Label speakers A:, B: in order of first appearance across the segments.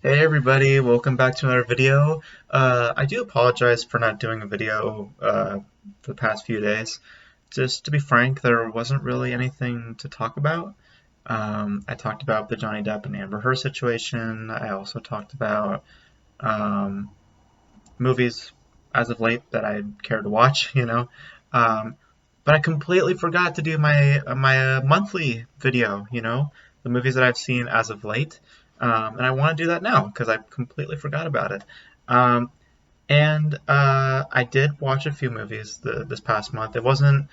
A: Hey everybody, welcome back to another video. I do apologize for not doing a video for the past few days. Just to be frank, there wasn't really anything to talk about. I talked about the Johnny Depp and Amber Heard situation. I also talked about um, movies as of late that I care to watch, Um, but I completely forgot to do my monthly video, the movies that I've seen as of late. And I want to do that now because I completely forgot about it. Um, and I did watch a few movies this past month. It wasn't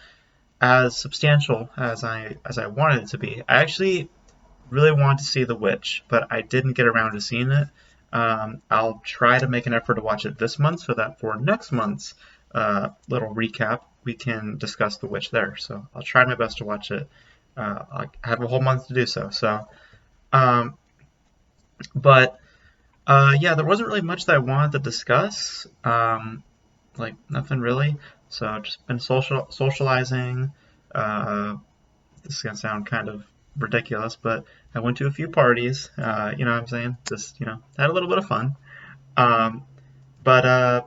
A: as substantial as I wanted it to be. I actually really wanted to see The Witch, but I didn't get around to seeing it. I'll try to make an effort to watch it this month so that for next month's little recap, we can discuss The Witch there. So I'll try my best to watch it. I have a whole month to do so. Um, but yeah, there wasn't really much that I wanted to discuss. Like nothing really. So I've just been socializing. This is gonna sound kind of ridiculous, but I went to a few parties. You know what I'm saying? Just had a little bit of fun. Um, but uh,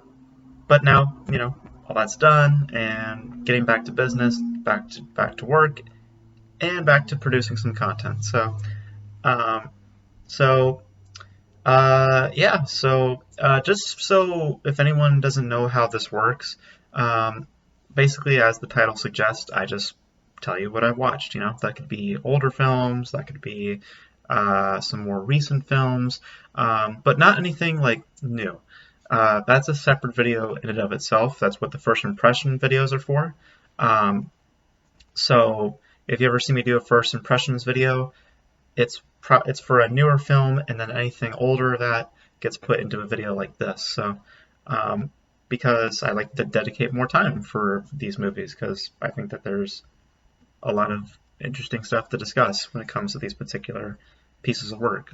A: but now all that's done, and getting back to business, back to work, and back to producing some content. Um, so yeah. Just so if anyone doesn't know how this works, um, basically, as the title suggests, I just tell you what I've watched. That could be older films, that could be some more recent films, but not anything like new. That's a separate video in and of itself. That's what the first impression videos are for. Um, so if you ever see me do a first impressions video, it's for a newer film, and then anything older that gets put into a video like this. So because I like to dedicate more time for these movies, because I think that there's a lot of interesting stuff to discuss when it comes to these particular pieces of work.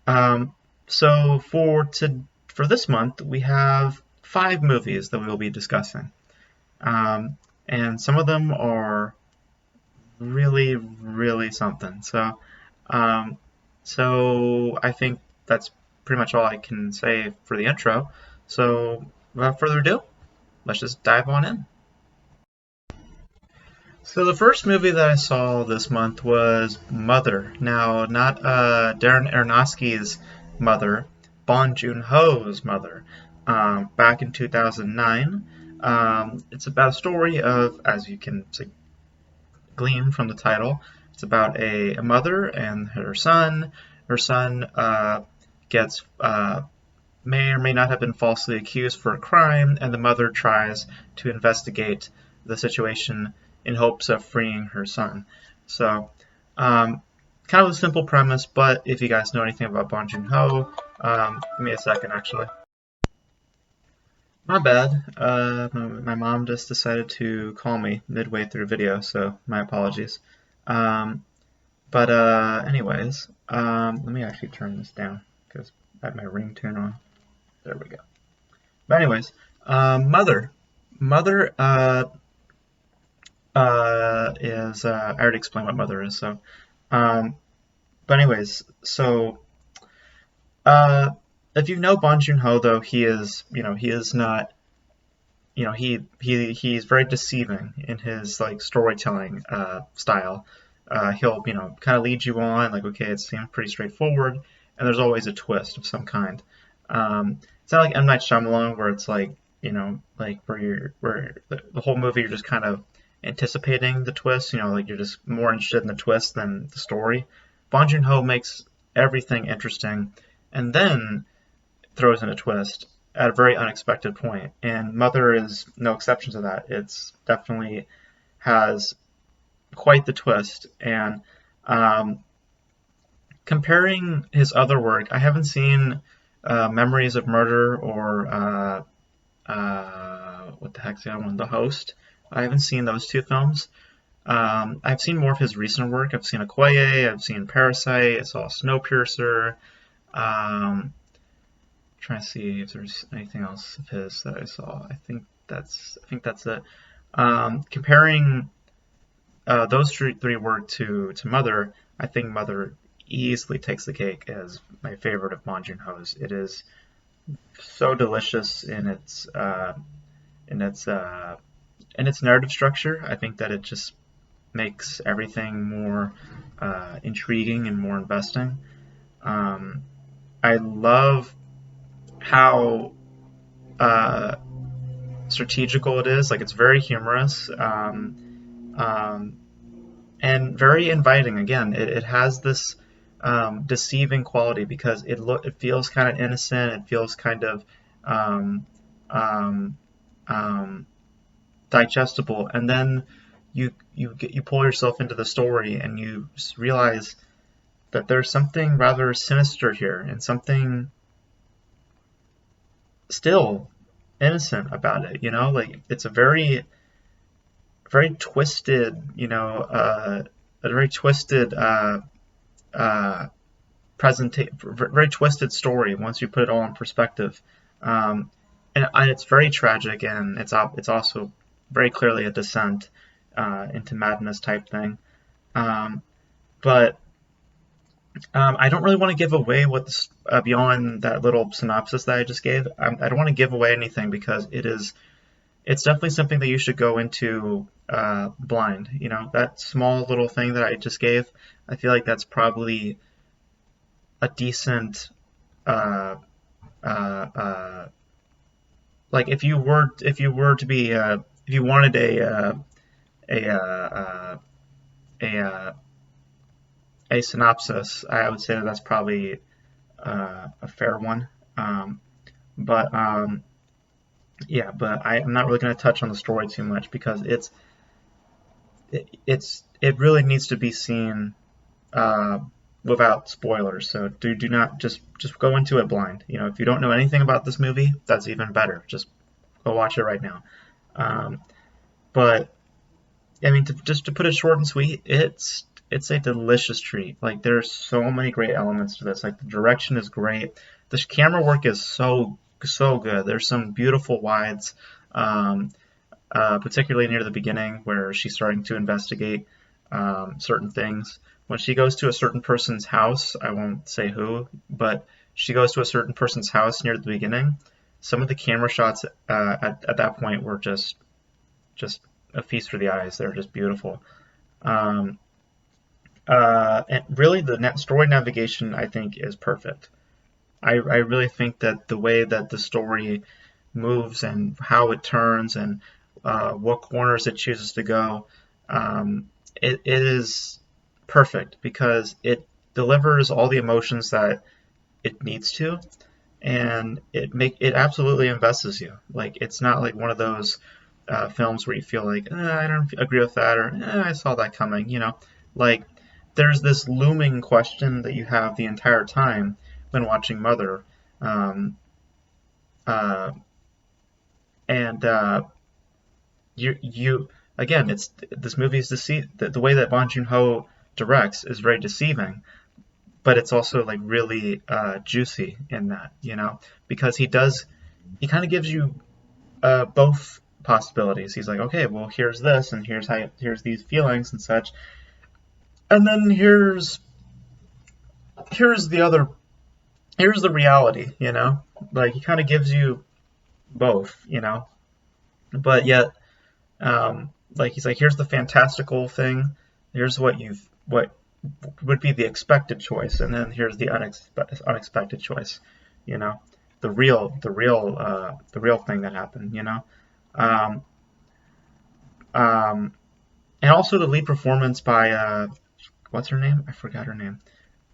A: Um, so for this month, we have 5 movies that we will be discussing, and some of them are really, really something. Um, so I think that's pretty much all I can say for the intro. So without further ado, let's just dive on in. So the first movie that I saw this month was Mother. Now, not Darren Aronofsky's Mother, Bong Joon-ho's Mother. Back in 2009, it's about a story of, as you can glean from the title, it's about a mother and her son. Her son gets may or may not have been falsely accused for a crime, and the mother tries to investigate the situation in hopes of freeing her son. So, kind of a simple premise, but if you guys know anything about Bong Joon-ho, give me a second actually. My bad. My mom just decided to call me midway through the video, so my apologies. Anyways, let me actually turn this down because I have my ringtone on. There we go. But anyways, Mother is I already explained what Mother is. Um, but anyways, uh, if you know Bong Joon-ho, though, he is not, he's very deceiving in his like storytelling style. He'll kind of lead you on like, okay, it seems pretty straightforward, and there's always a twist of some kind. It's not like M. Night Shyamalan where it's like like where the whole movie you're just kind of anticipating the twist. Like you're just more interested in the twist than the story. Bong Joon-ho makes everything interesting, and then throws in a twist at a very unexpected point. And Mother is no exception to that. It's definitely has quite the twist. And um, comparing his other work, I haven't seen Memories of Murder or what the heck's the other one? The Host. I haven't seen those two films. I've seen more of his recent work. I've seen Okoye, I've seen Parasite, I saw Snowpiercer. Trying to see if there's anything else of his that I saw. I think that's it. Comparing those three work to Mother, I think Mother easily takes the cake as my favorite of Bong Joon-ho's. It is so delicious in its in its narrative structure. I think that it just makes everything more intriguing and more investing. Um, I love how uh, strategical it is. Like it's very humorous um, and very inviting. Again, it has this deceiving quality because it feels kind of innocent. It feels kind of um, um, um, digestible, and then you pull yourself into the story and you realize that there's something rather sinister here and something still innocent about it. Like it's a very twisted, a very twisted uh, very twisted story once you put it all in perspective. Um, and it's very tragic, and it's also very clearly a descent into madness type thing. Um, but I don't really want to give away what's beyond that little synopsis that I just gave. I don't want to give away anything because it's definitely something that you should go into blind. That small little thing that I just gave, I feel like that's probably a decent uh, uh, uh, like if you were to be if you wanted a a a synopsis, I would say that that's probably a fair one. Um, but yeah, but I'm not really going to touch on the story too much because it really needs to be seen uh, without spoilers. So do not just go into it blind. If you don't know anything about this movie, that's even better. Just go watch it right now. Um, but I mean, just to put it short and sweet, it's a delicious treat. Like there's so many great elements to this. Like the direction is great. The camera work is so good. There's some beautiful wides, um, particularly near the beginning where she's starting to investigate certain things. When she goes to a certain person's house, I won't say who, but she goes to a certain person's house near the beginning. Some of the camera shots at that point were just a feast for the eyes. They're just beautiful. Um, and really, the story navigation I think is perfect. I really think that the way that the story moves and how it turns and what corners it chooses to go, it is perfect because it delivers all the emotions that it needs to, and it absolutely invests you. Like it's not like one of those films where you feel like I don't agree with that or I saw that coming. Like there's this looming question that you have the entire time when watching Mother, um, uh, and you again, it's this movie is the way that Bong Joon Ho directs is very deceiving, but it's also like really juicy in that, because he kind of gives you both possibilities. He's like, okay, well, here's this, and here's these feelings and such, and then here's the other, here's the reality, like he kind of gives you both, but yet, like he's like, here's the fantastical thing, here's what would be the expected choice, and then here's the unexpected choice, you know, the real thing that happened, um, um, and also the lead performance by what's her name? I forgot her name.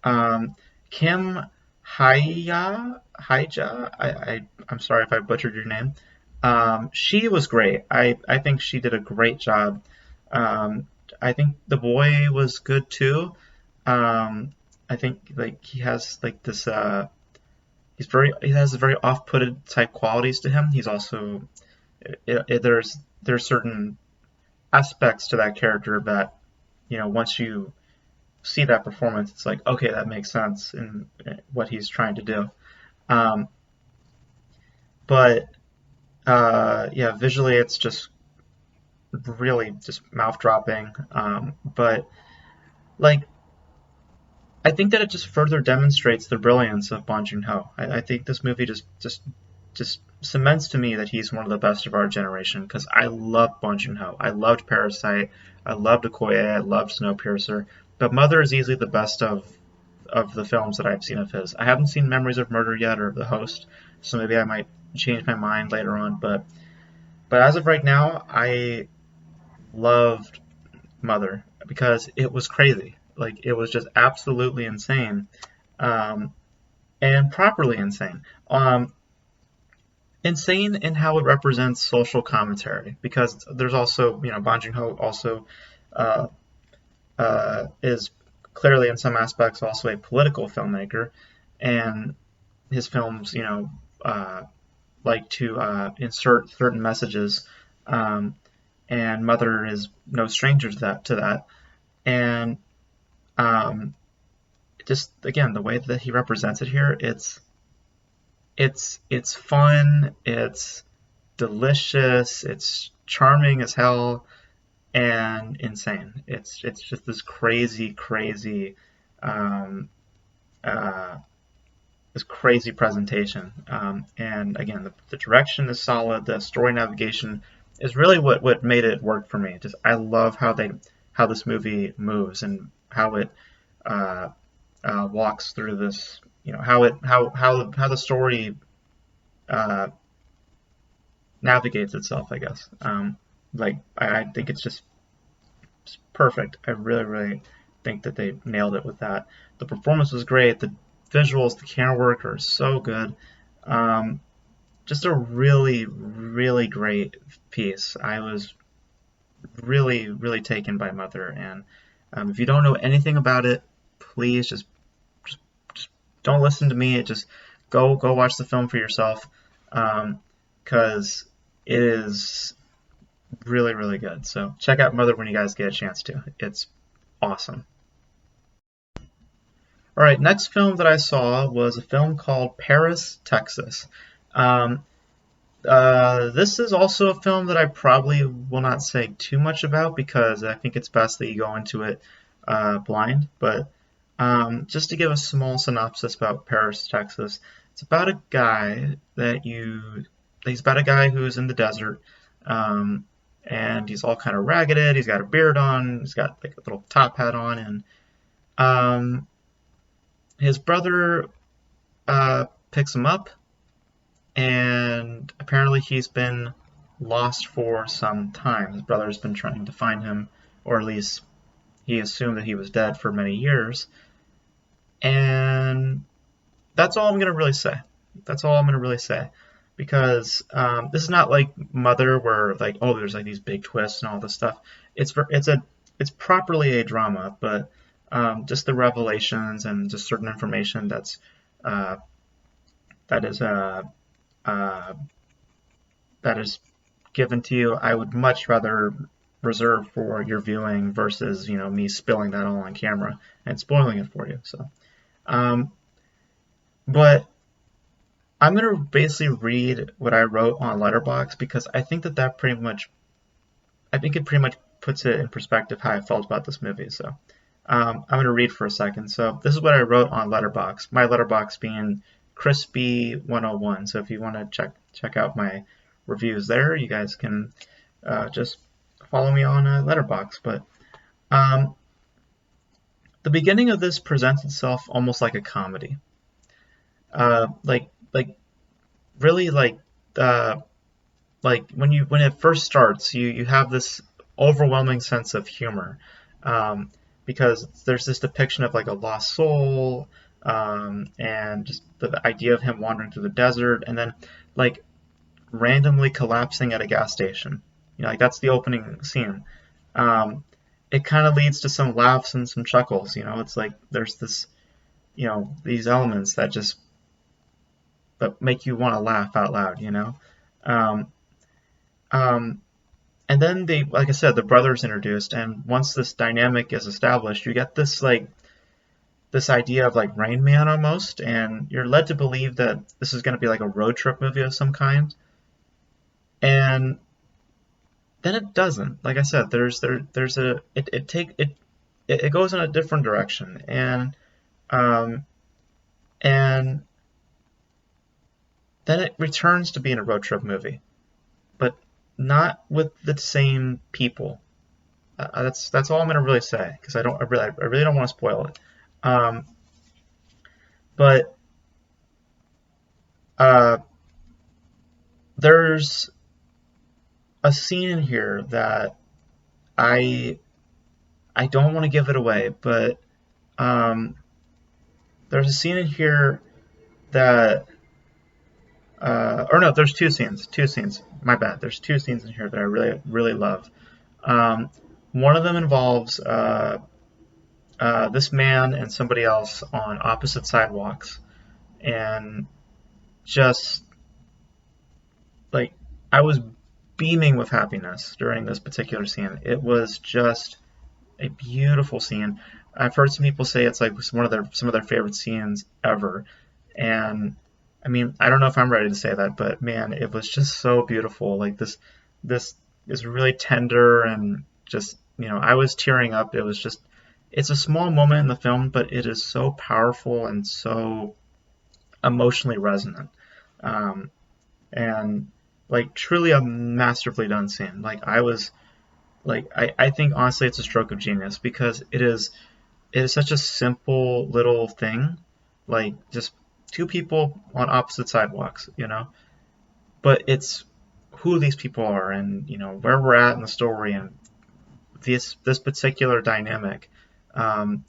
A: Um, Kim Hyja. I'm sorry if I butchered your name. She was great. I think she did a great job. Um, I think the boy was good too. Um, I think like he has like this he has very off-putted type qualities to him. He's also there's certain aspects to that character that once you see that performance, it's like, okay, that makes sense in what he's trying to do. Um, but yeah, visually it's just really just mouth dropping. But like I think that it just further demonstrates the brilliance of Bong Joon-ho. I think this movie just cements to me that he's one of the best of our generation because I love Bong Joon-ho. I loved Parasite. I loved Okoye. I loved Snowpiercer. But Mother is easily the best of the films that I've seen of his. I haven't seen Memories of Murder yet or The Host, so maybe I might change my mind later on. But as of right now, I loved Mother because it was crazy. Like it was just absolutely insane, um, and properly insane. Insane in how it represents social commentary because there's also Bong Joon-ho also uh, is clearly in some aspects also a political filmmaker, and his films like to insert certain messages, um, and Mother is no stranger to that. And um, just again the way that he represents it here, it's fun, it's delicious, it's charming as hell, and insane. It's just this crazy um, uh, this crazy presentation. And again, the direction is solid. The story navigation is really what made it work for me. Just I love how this movie moves and how it uh, walks through this. How the story uh, navigates itself. I guess. I think it's perfect. I really think that they nailed it with that. The performance was great. The visuals, the camera work are so good. Um, just a really great piece. I was really taken by Mother, and if you don't know anything about it, please just don't listen to me. Just go watch the film for yourself, because it is really good. So check out Mother when you guys get a chance to. It's awesome. All right, next film that I saw was a film called Paris, Texas. Um, this is also a film that I probably will not say too much about because I think it's best that you go into it blind. But just to give a small synopsis about Paris, Texas, it's about a guy he's about a guy who's in the desert, um, and he's all kind of ragged. He's got a beard on. He's got like a little top hat on, and um, his brother picks him up, and apparently he's been lost for some time. His brother's been trying to find him, or at least he assumed that he was dead for many years. And that's all I'm going to really say. That's all I'm going to really say. Because this is not like Mother, where like there's like these big twists and all this stuff. It's properly a drama, but just the revelations and just certain information uh, that is uh, uh, that is given to you, I would much rather reserve for your viewing versus me spilling that all on camera and spoiling it for you. So, um, but I'm gonna basically read what I wrote on Letterboxd because I think it pretty much puts it in perspective how I felt about this movie. So I'm gonna read for a second. So this is what I wrote on Letterboxd. My Letterboxd being Crispy 101. So if you want to check out my reviews there, you guys can just follow me on Letterboxd. But um, the beginning of this presents itself almost like a comedy. Like really uh, like when it first starts, you have this overwhelming sense of humor, um, because there's this depiction of like a lost soul, and just the idea of him wandering through the desert, and then like randomly collapsing at a gas station. Like that's the opening scene. Um, it kind of leads to some laughs and some chuckles. It's like there's this, these elements that make you want to laugh out loud. Um, um, and then like I said, the brother's introduced, and once this dynamic is established, you get this idea of like Rain Man almost, and you're led to believe that this is going to be like a road trip movie of some kind, and then it doesn't. Like I said, there's a it goes in a different direction, and Um, and then it returns to being a road trip movie, but not with the same people. That's all I'm gonna really say because I really don't want to spoil it. Um, but uh, there's a scene in here that I I don't want to give it away, but um, there's a scene in here that or no, there's two scenes. My bad. There's two scenes in here that I really love. Um, one of them involves this man and somebody else on opposite sidewalks, and just like I was beaming with happiness during this particular scene. It was just a beautiful scene. I've heard some people say it's like some of their favorite scenes ever, and I mean I don't know if I'm ready to say that, but man, it was just so beautiful. Like this is really tender and just I was tearing up. It was just it's a small moment in the film, but it is so powerful and so emotionally resonant. Um, and like truly a masterfully done scene. Like I think honestly it's a stroke of genius because it is such a simple little thing, like just two people on opposite sidewalks, but it's who these people are and where we're at in the story and this particular dynamic, um,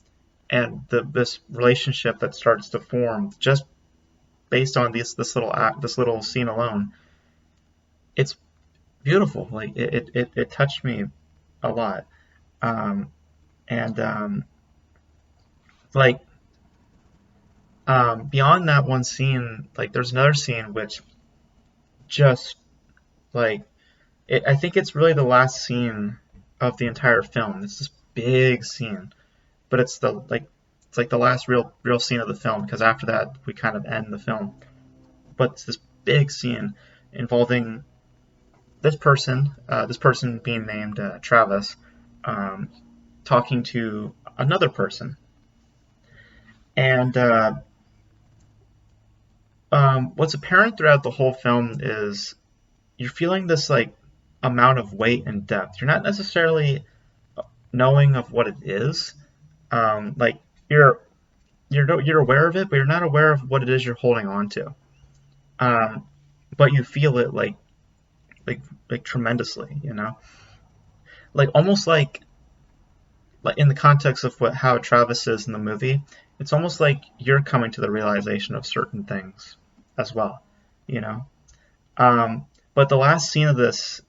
A: and this relationship that starts to form just based on this little scene alone. It's beautiful. Like it touched me a lot. Um, and like beyond that one scene, like there's another scene which just like I think it's really the last scene of the entire film. It's this big scene, but it's like the last real scene of the film because after that we kind of end the film. But it's this big scene involving this person being named Travis, um, talking to another person, and what's apparent throughout the whole film is you're feeling this like amount of weight and depth. You're not necessarily knowing of what it is. Like you're you're aware of it, but you're not aware of what it is you're holding on to. Um, but you feel it like like tremendously, like almost like in the context of how Travis is in the movie, it's almost like you're coming to the realization of certain things as well, you know. But the last scene of this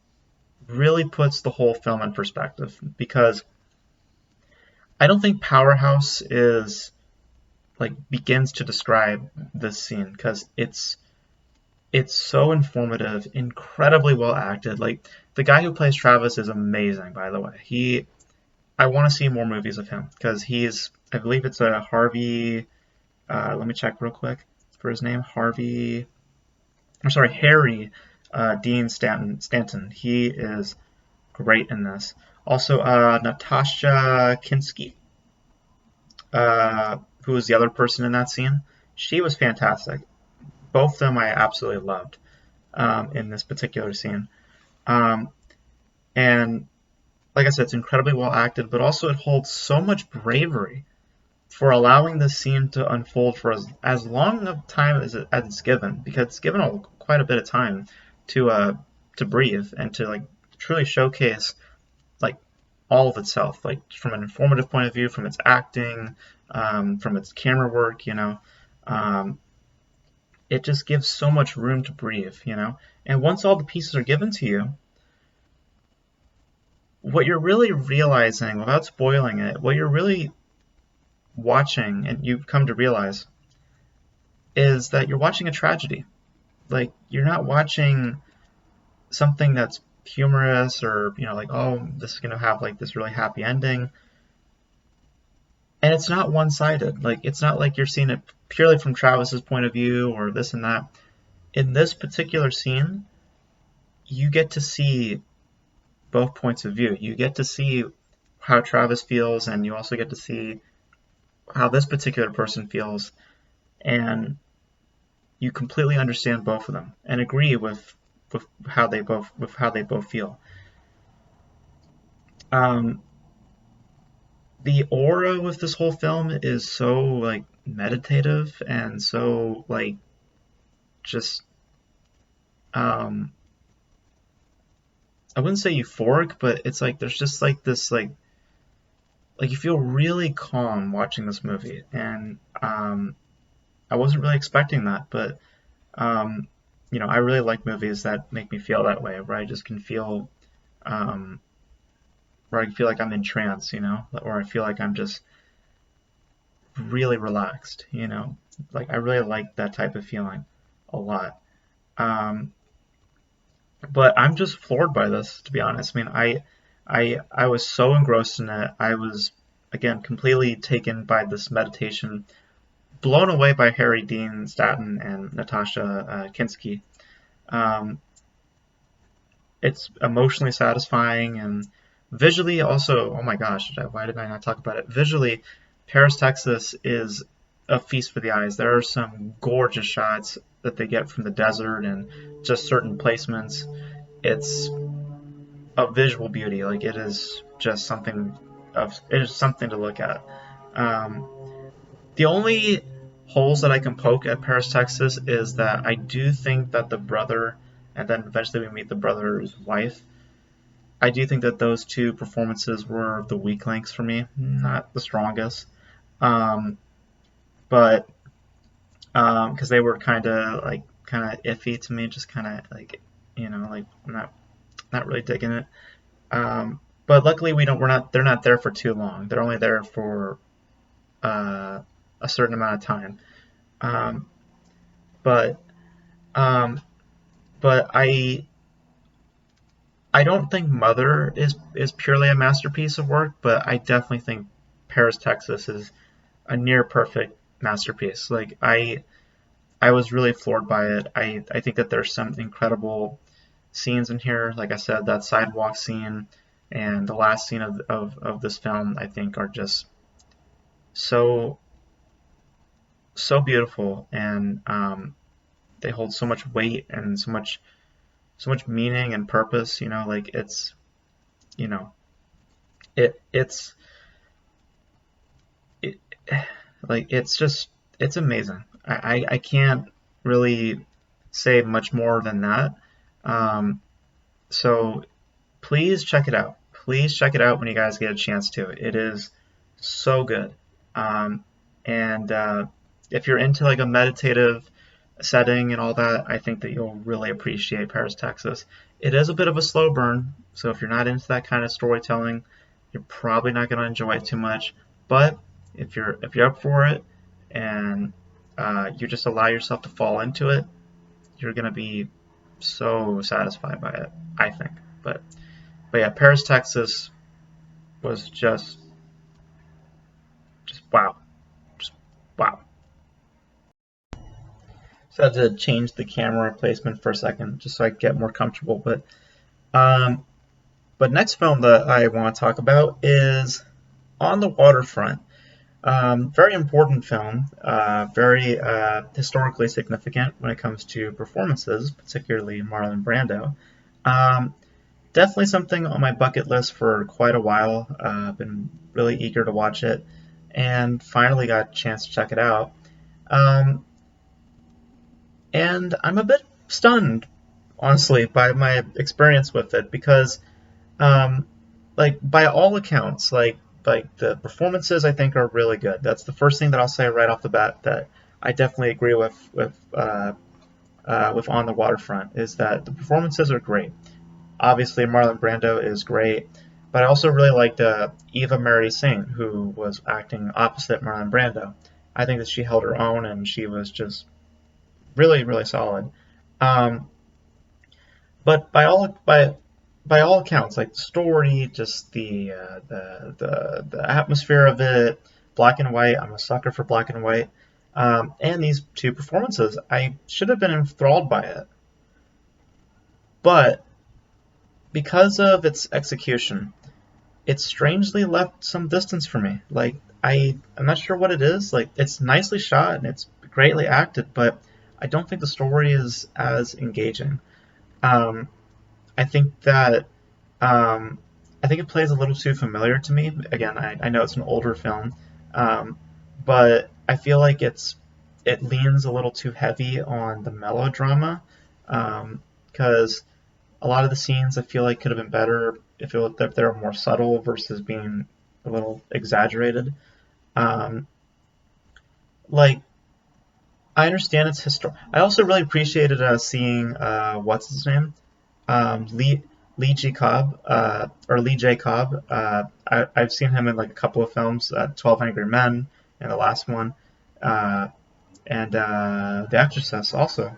A: really puts the whole film in perspective because I don't think Powerhouse is like begins to describe this scene because it's so informative, incredibly well acted. Like the guy who plays Travis is amazing, by the way. I want to see more movies of him because I believe it's a Harvey. Let me check real quick for his name. Harry Dean Stanton. He is great in this. Also, Natasha Kinski, who was the other person in that scene. She was fantastic. Both of them I absolutely loved in this particular scene. Um, and like I said, it's incredibly well acted, but also it holds so much bravery for allowing this scene to unfold for as long of time as it's given, because it's given quite a bit of time to breathe and to like truly showcase like all of itself, like from an informative point of view, from its acting, from its camera work, um, it just gives so much room to breathe. And once all the pieces are given to you, what you're really realizing, without spoiling it, what you're really watching, and you come to realize, is that you're watching a tragedy. Like you're not watching something that's humorous or like, oh, this is gonna have like this really happy ending. And it's not one-sided. Like it's not like you're seeing it purely from Travis's point of view or this and that. In this particular scene, you get to see both points of view. You get to see how Travis feels, and you also get to see how this particular person feels, and you completely understand both of them and agree with how they both feel. Um, the aura with this whole film is so like meditative and so like just um I wouldn't say euphoric, but it's like there's just like this like you feel really calm watching this movie, and I wasn't really expecting that, but um, I really like movies that make me feel that way, where I just can feel um, where I feel like I'm in trance, or I feel like I'm just really relaxed, like I really like that type of feeling a lot. Um, but I'm just floored by this, to be honest. I mean, I was so engrossed in it. I was again completely taken by this meditation, blown away by Harry Dean Stanton and Natasha Kinski. Um, it's emotionally satisfying and visually also. Oh my gosh, why did I not talk about it? Visually, Paris, Texas is a feast for the eyes. There are some gorgeous shots that they get from the desert and just certain placements. It's a visual beauty. Like it is just something it is something to look at. Um, the only holes that I can poke at Paris, Texas is that I do think that the brother, and then eventually we meet the brother's wife. I do think that those two performances were the weak links for me, not the strongest. Um, but because they were kind of iffy to me, just kind of like like I'm not really digging it. But luckily we're not they're not there for too long. They're only there for uh, a certain amount of time. Um, but um, but I don't think Mother is purely a masterpiece of work, but I definitely think Paris, Texas is a near perfect masterpiece. Like I was really floored by it. I think that there's some incredible scenes in here. Like I said, that sidewalk scene and the last scene of this film, I think, are just so so beautiful, and they hold so much weight and so much meaning and purpose. Like you know it's it, like it's amazing. I can't really say much more than that. Um, so please check it out. Please check it out when you guys get a chance to. It is so good. Um, and if you're into like a meditative setting and all that, I think that you'll really appreciate Paris, Texas. It is a bit of a slow burn, so if you're not into that kind of storytelling, you're probably not going to enjoy it too much. But if you're up for it and you just allow yourself to fall into it, you're going to be so satisfied by it, I think. But yeah, Paris, Texas was just wow, just wow. So I had to change the camera placement for a second just so I could get more comfortable. Um, but next film that I want to talk about is On the Waterfront. Very important film, very historically significant when it comes to performances, particularly Marlon Brando. Um, Definitely something on my bucket list for quite a while. I've been really eager to watch it, and finally got a chance to check it out. Um, and I'm a bit stunned, honestly, by my experience with it because, um, like by all accounts, like the performances I think are really good. That's the first thing that I'll say right off the bat that I definitely agree with On the Waterfront is that the performances are great. Obviously, Marlon Brando is great, but I also really liked Eva Marie Saint, who was acting opposite Marlon Brando. I think that she held her own and she was just really, really solid. Um, but by all accounts, like the story, just the atmosphere of it, black and white. I'm a sucker for black and white. And these two performances, I should have been enthralled by it, but because of its execution, it strangely left some distance for me. Like I'm not sure what it is. Like it's nicely shot and it's greatly acted, but I don't think the story is as engaging. Um, I think that um, I think it plays a little too familiar to me. Again, I know it's an older film, um, but I feel like it leans a little too heavy on the melodrama because a lot of the scenes I feel like could have been better if they were more subtle versus being a little exaggerated. Um, like I understand it's historic. I also really appreciated seeing what's his name, Lee G Cobb or Lee J Cobb. I've seen him in like a couple of films, 12 Angry Men, and the last one, uh, and The Exorcist also.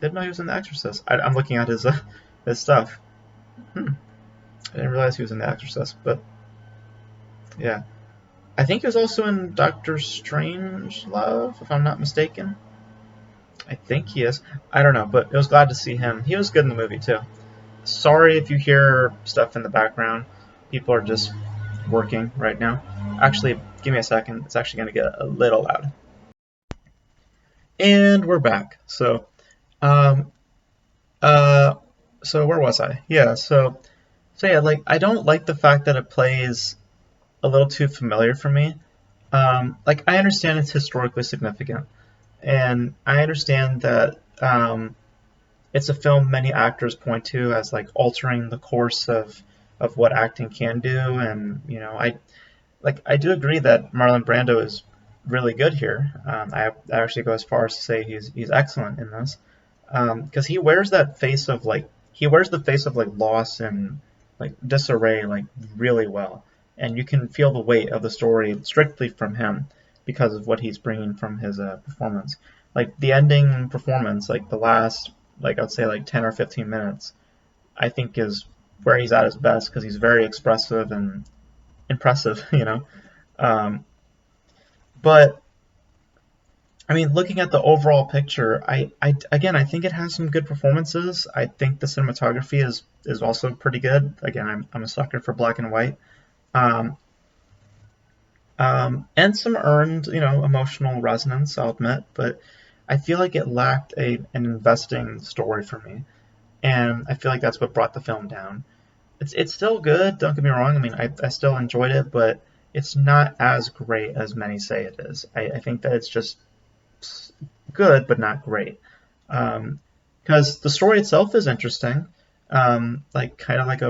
A: Didn't know he was in The Exorcist. I'm looking at his stuff. Hmm. I didn't realize he was in The Exorcist, but yeah. I think he was also in Doctor Strangelove, if I'm not mistaken. I think he is. I don't know, but it was glad to see him. He was good in the movie too. Sorry if you hear stuff in the background. People are just working right now. Actually, give me a second. It's actually going to get a little loud. And we're back. Um, uh, so where was I? Yeah. So yeah, like I don't like the fact that it plays a little too familiar for me. Like I understand it's historically significant, and I understand that it's a film many actors point to as like altering the course of what acting can do, and I do agree that Marlon Brando is really good here. I actually go as far as to say he's excellent in this because he wears the face of like loss and like disarray like really well, and you can feel the weight of the story strictly from him because of what he's bringing from his performance. Like the ending performance, like the last like I'd say like 10 or 15 minutes, I think is where he's at his best because he's very expressive and impressive, you know. Um, but I mean, looking at the overall picture, I think it has some good performances. I think the cinematography is also pretty good. Again, I'm a sucker for black and white, um, and some earned, emotional resonance. I'll admit, but I feel like it lacked an investing story for me, and I feel like that's what brought the film down. It's still good. Don't get me wrong. I mean, I still enjoyed it, but it's not as great as many say it is. I think that it's just good, but not great. Because the story itself is interesting, like kind of like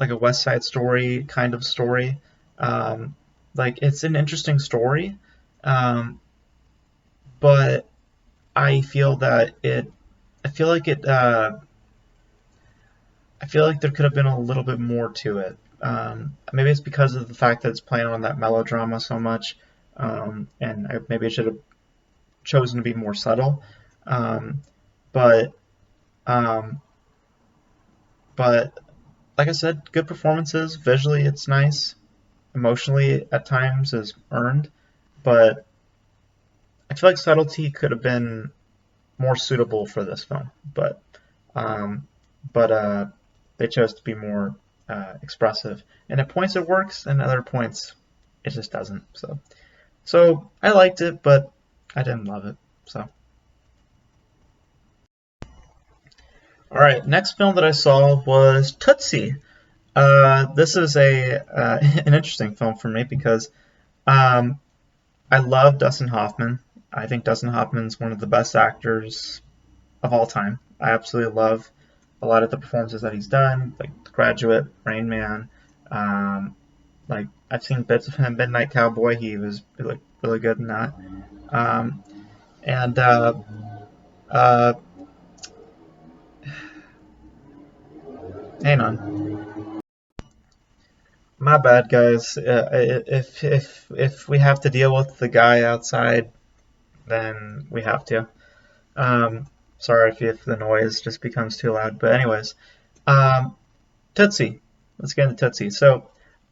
A: a West Side Story kind of story. Um, like it's an interesting story, um, but I feel that it. I feel like it. I feel like there could have been a little bit more to it. Maybe it's because of the fact that it's playing on that melodrama so much, and maybe I should have chosen to be more subtle. Um, but um, but like I said, good performances. Visually, it's nice. Emotionally, at times, is earned. But I feel like subtlety could have been more suitable for this film. Um, but they chose to be more expressive. And at points it works, and at other points it just doesn't. So I liked it, but I didn't love it. So. All right, next film that I saw was Tootsie. This is a an interesting film for me because um, I love Dustin Hoffman. I think Dustin Hoffman's one of the best actors of all time. I absolutely love a lot of the performances that he's done, like The Graduate, Rain Man. Um, like I've seen bits of him, Midnight Cowboy. He was really good in that. Um, and uh, hang on. My bad, guys. If we have to deal with the guy outside, then we have to. Sorry if the noise just becomes too loud. But anyways, um, Tootsie. Let's get into Tootsie. So,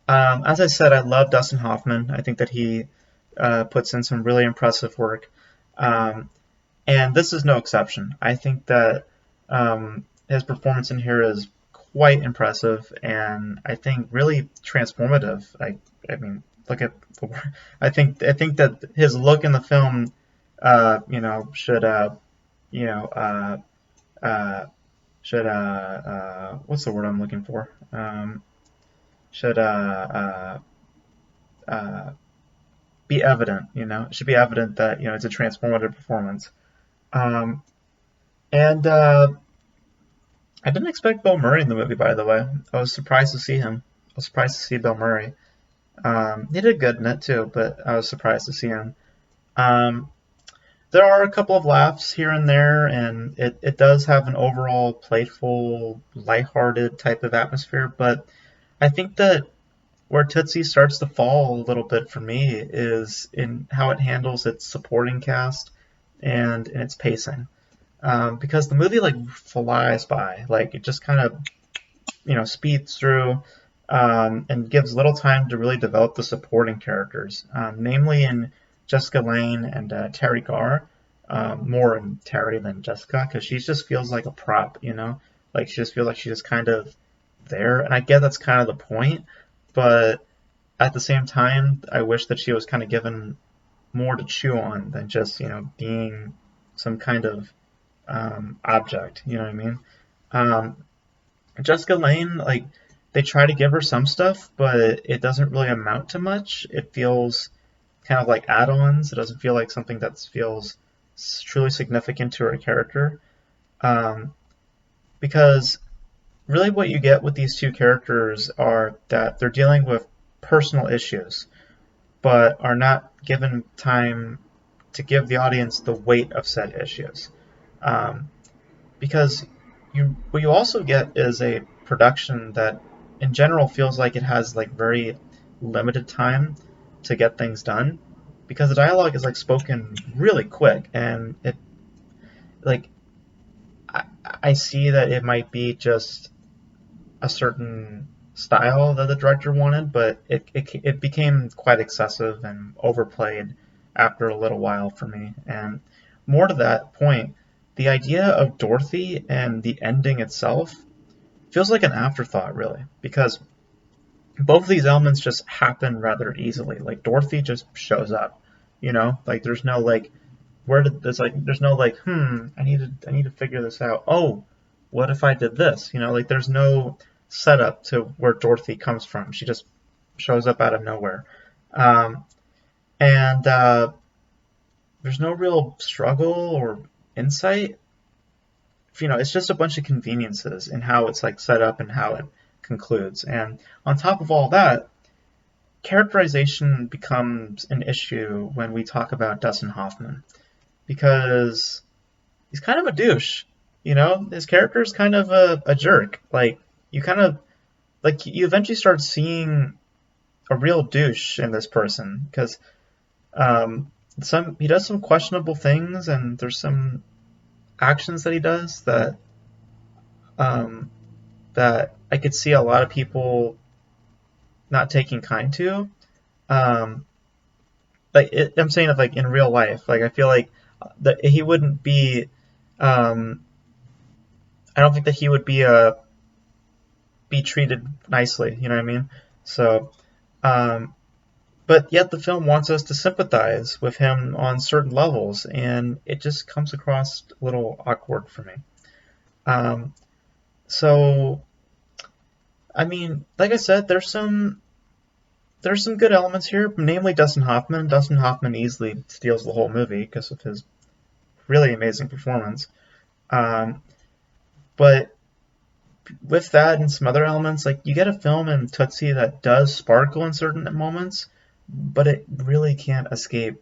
A: as I said, I love Dustin Hoffman. I think that he puts in some really impressive work, um, and this is no exception. I think that his performance in here is quite impressive, and I think really transformative. I mean, look at I think that his look in the film, should you know uh, should what's the word I'm looking for? Should uh, be evident. It should be evident that it's a transformative performance. Um, and I didn't expect Bill Murray in the movie, by the way. I was surprised to see him. I was surprised to see Bill Murray. He did good in it too, but I was surprised to see him. Um, there are a couple of laughs here and there, and it does have an overall playful, lighthearted type of atmosphere. But I think that where Tootsie starts to fall a little bit for me is in how it handles its supporting cast and in its pacing. Because the movie like flies by, like it just kind of speeds through, and gives little time to really develop the supporting characters, namely in Jessica Lange and Terry Garr. More in Terry than Jessica, because she just feels like a prop, like she just feels like she's just kind of there, and I get that's kind of the point, but at the same time, I wish that she was kind of given more to chew on than just being some kind of object. You know what I mean? Um, Jessica Lange, like they try to give her some stuff, but it doesn't really amount to much. It feels kind of like add-ons. It doesn't feel like something that feels truly significant to her character. Um, because really, what you get with these two characters are that they're dealing with personal issues, but are not given time to give the audience the weight of said issues. Um, because what you also get is a production that in general feels like it has like very limited time to get things done, because the dialogue is like spoken really quick, and it like I, I see that it might be just a certain style that the director wanted, but it became quite excessive and overplayed after a little while for me. And more to that point, the idea of Dorothy and the ending itself feels like an afterthought, really, because both of these elements just happen rather easily. Like Dorothy just shows up, like there's no like where did this like there's no like I need to figure this out. Oh, what if I did this? Like there's no setup to where Dorothy comes from. She just shows up out of nowhere. Um, and there's no real struggle or insight. It's just a bunch of conveniences in how it's like set up and how it concludes. And on top of all that, characterization becomes an issue when we talk about Dustin Hoffman, because he's kind of a douche. His character is kind of a jerk. Like you kind of like you eventually start seeing a real douche in this person, because some he does some questionable things, and there's some actions that he does um, that I could see a lot of people not taking kind to. Um, I'm saying it like in real life. Like I feel like that he wouldn't be. I don't think that he would be treated nicely. You know what I mean? So, um, but yet the film wants us to sympathize with him on certain levels, and it just comes across a little awkward for me. Um, so, I mean, like I said, there's some good elements here, namely Dustin Hoffman. Dustin Hoffman easily steals the whole movie because of his really amazing performance. Um, but with that and some other elements, like you get a film in Tootsie that does sparkle in certain moments, but it really can't escape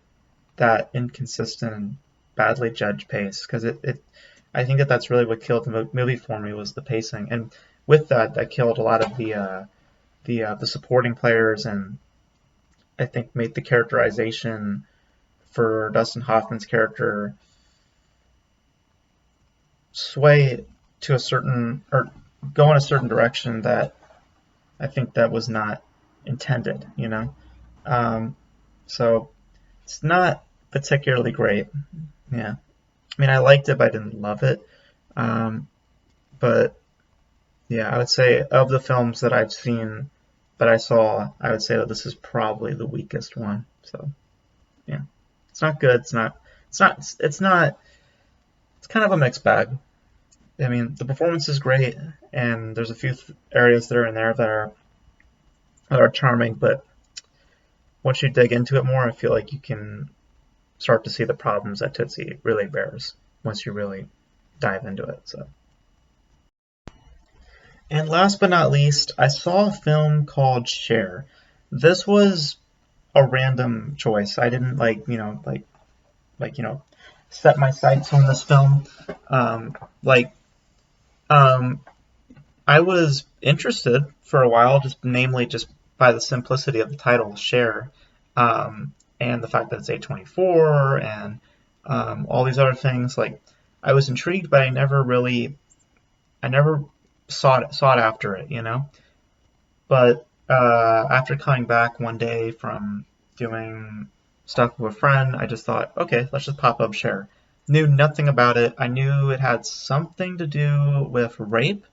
A: that inconsistent and badly judged pace, because I think that that's really what killed the movie for me, was the pacing, and with that killed a lot of the supporting players, and I think made the characterization for Dustin Hoffman's character sway to a certain, or go in a certain direction that I think that was not intended. Um, so it's not particularly great. Yeah. I mean, I liked it, but I didn't love it. Um, but Yeah, I would say of the films that I've seen that I saw, I would say that this is probably the weakest one. So yeah, it's not good. It's not. It's kind of a mixed bag. I mean, the performance is great, and there's a few areas that are in there that are charming, but once you dig into it more, I feel like you can start to see the problems that Tootsie really bears once you really dive into it. So, and last but not least, I saw a film called Share. This was a random choice. I didn't set my sights on this film. Um, like um, I was interested for a while, just namely just by the simplicity of the title, Share, and the fact that it's A24 and all these other things. Like I was intrigued, but I never sought after it, you know. But after coming back one day from doing stuff with a friend, I just thought, okay, let's just pop up Share. Knew nothing about it. I knew it had something to do with rape,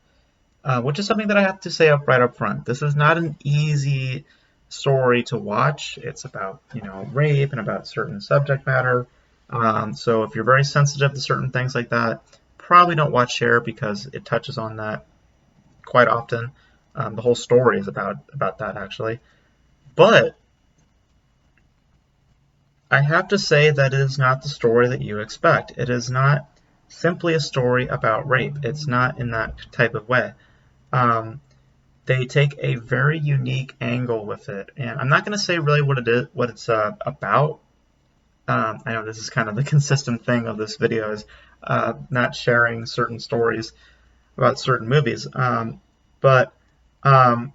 A: which is something that I have to say right up front. This is not an easy story to watch. It's about rape and about certain subject matter. So if you're very sensitive to certain things like that, probably don't watch Share because it touches on that quite often. The whole story is about that actually. But I have to say that it is not the story that you expect. It is not simply a story about rape. It's not in that type of way. Um, they take a very unique angle with it, and I'm not going to say really what it is, what it's about. I know this is kind of the consistent thing of this video is not sharing certain stories about certain movies, but um,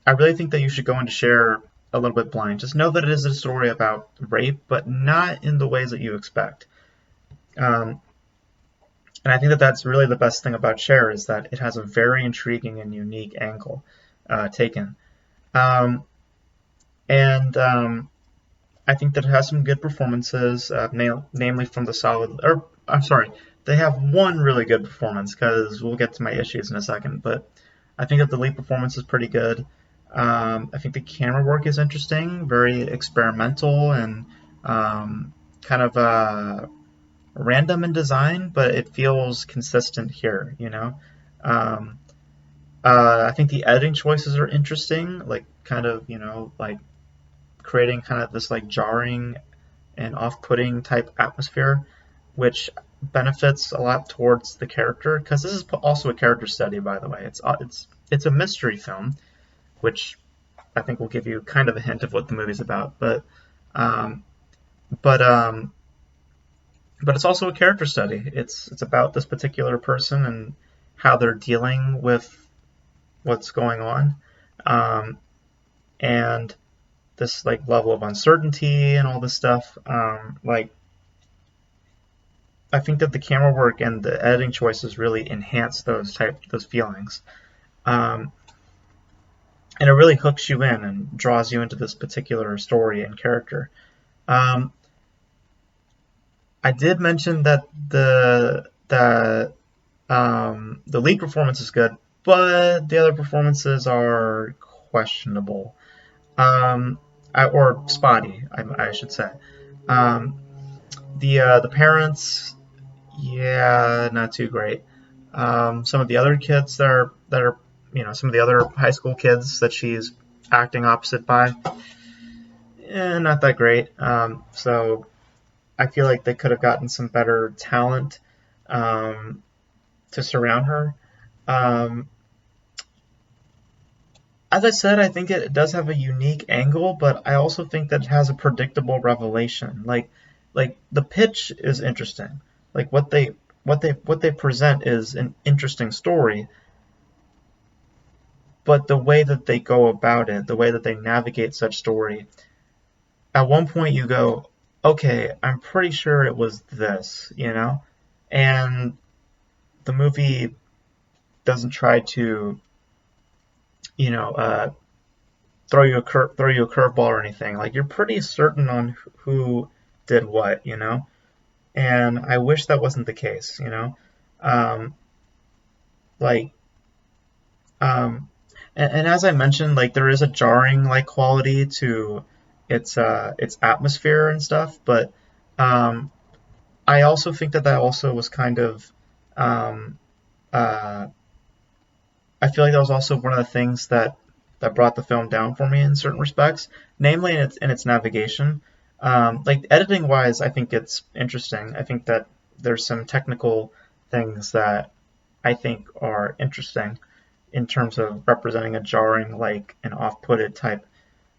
A: I really think that you should go into Share a little bit blind. Just know that it is a story about rape, but not in the ways that you expect. Um, and I think that that's really the best thing about Share is that it has a very intriguing and unique angle taken. Um, and I think that it has some good performances, namely from the solid. Or I'm sorry, they have one really good performance because we'll get to my issues in a second. But I think that the lead performance is pretty good. I think the camera work is interesting, very experimental and kind of random in design, but it feels consistent here. Um, I think the editing choices are interesting, like kind of like creating kind of this like jarring and off-putting type atmosphere, which benefits a lot towards the character because this is also a character study, by the way. It's a mystery film, which I think will give you kind of a hint of what the movie's about. Um, but but it's also a character study. It's about this particular person and how they're dealing with what's going on, um, and this like level of uncertainty and all this stuff. Like I think that the camera work and the editing choices really enhance those feelings, um, and it really hooks you in and draws you into this particular story and character. Um, I did mention that the lead performance is good, but the other performances are questionable, um, or spotty, I should say. Um, the parents, yeah, not too great. Some of the other kids that are some of the other high school kids that she's acting opposite by, not that great. So I feel like they could have gotten some better talent um, to surround her. Um, as I said, I think it does have a unique angle, but I also think that it has a predictable revelation. Like the pitch is interesting. Like what they present is an interesting story, but the way that they go about it, the way that they navigate such story, at one point you go, okay, I'm pretty sure it was this. And the movie doesn't try to, you know, throw you a curveball or anything. Like you're pretty certain on who did what. And I wish that wasn't the case. Um, like Um, and as I mentioned, like there is a jarring like quality to its atmosphere and stuff, but um, I also think that also was kind of um, uh, I feel like that was also one of the things that brought the film down for me in certain respects, namely in its navigation. Like editing wise, I think it's interesting. I think that there's some technical things that I think are interesting in terms of representing a jarring, like an off-putted type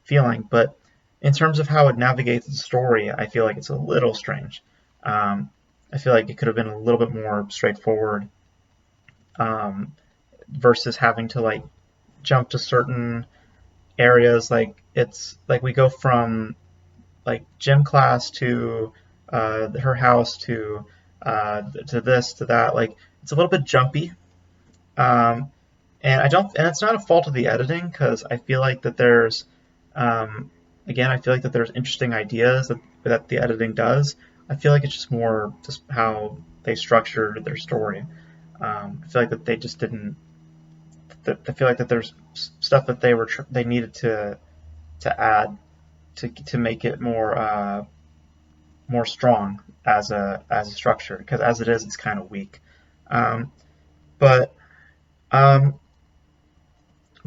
A: feeling. But in terms of how it navigates the story, I feel like it's a little strange. Um, I feel like it could have been a little bit more straightforward, um, versus having to like jump to certain areas. Like it's like we go from like gym class to her house to this to that. Like it's a little bit jumpy. Um, and I don't, and it's not a fault of the editing because I feel like that there's, um, again, I feel like that there's interesting ideas that the editing does. I feel like it's just more just how they structured their story. I feel like that they just didn't. I feel like that there's stuff that they needed to add to make it more strong as a structure because as it is, it's kind of weak. Um, but um,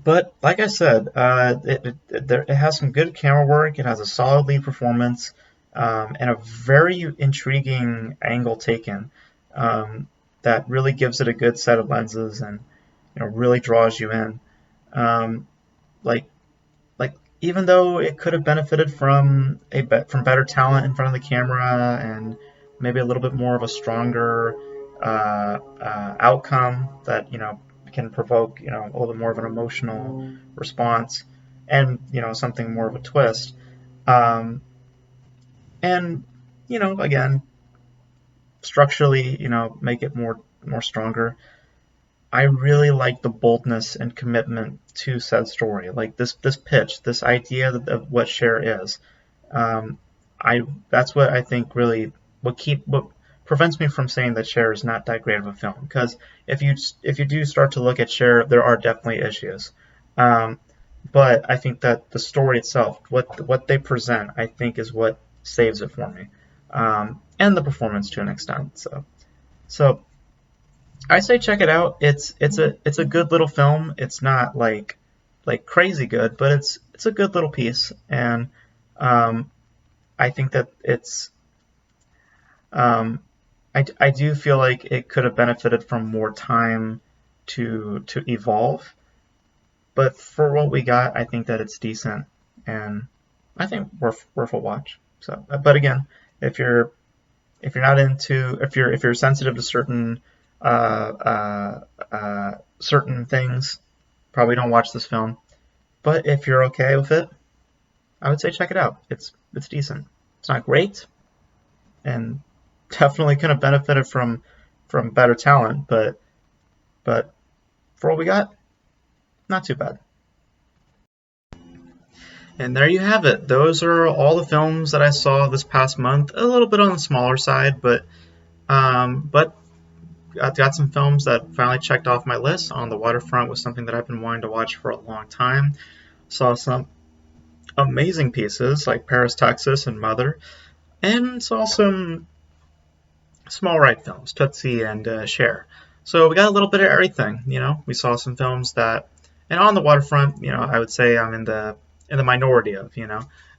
A: But like I said, it has some good camera work. It has a solid lead performance, and a very intriguing angle taken, that really gives it a good set of lenses and really draws you in. Um, like like even though it could have benefited from from better talent in front of the camera and maybe a little bit more of a stronger outcome that can provoke a little bit more of an emotional response and something more of a twist, um, and again structurally make it more stronger. I really like the boldness and commitment to said story. Like this pitch, this idea of what Cher is. Um, I That's what I think really what prevents me from saying that Cher is not that great of a film. Because if you do start to look at Cher, there are definitely issues. Um, but I think that the story itself, what they present, I think is what saves it for me, and the performance to an extent. So I say check it out. It's a good little film. It's not like crazy good, but it's a good little piece, and um, I think that um, I do feel like it could have benefited from more time to evolve. But for what we got, I think that it's decent, and I think worth a watch. So, but again, if you're if you're sensitive to certain things, probably don't watch this film. But if you're okay with it, I would say check it out. It's decent. It's not great, and definitely could have benefited from better talent, but for what we got, not too bad. And there you have it. Those are all the films that I saw this past month. A little bit on the smaller side, but I've got some films that finally checked off my list. On the Waterfront was something that I've been wanting to watch for a long time. Saw some amazing pieces like Paris, Texas, and Mother, and saw some small right films, Tootsie and Cher. So we got a little bit of everything. We saw some films that, and on the Waterfront, I would say I'm in the minority of.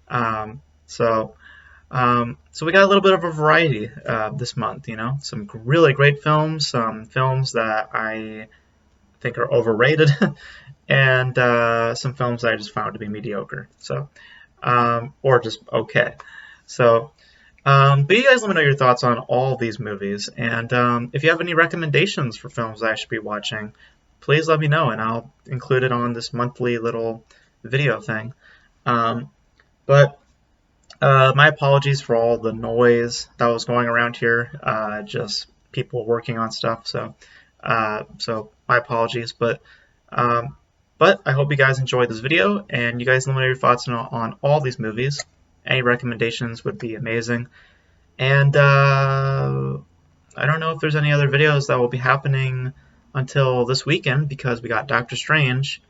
A: Um, so so we got a little bit of a variety this month. Some really great films, some films that I think are overrated, and some films that I just found to be mediocre. So or just okay. So. But you guys let me know your thoughts on all of these movies, and if you have any recommendations for films I should be watching, please let me know, and I'll include it on this monthly little video thing. Um, but my apologies for all the noise that was going around here, just people working on stuff, so my apologies, um, but I hope you guys enjoyed this video, and you guys let me know your thoughts on all these movies. Any recommendations would be amazing. And I don't know if there's any other videos that will be happening until this weekend because we got Doctor Strange,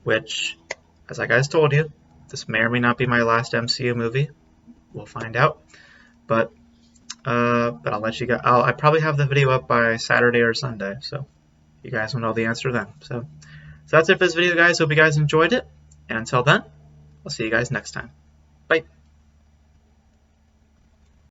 A: which, as I guys told you, this may or may not be my last MCU movie. We'll find out. But I'll let you guys. I probably have the video up by Saturday or Sunday, so you guys will know the answer then. So that's it for this video, guys. Hope you guys enjoyed it. And until then, I'll see you guys next time. Bye.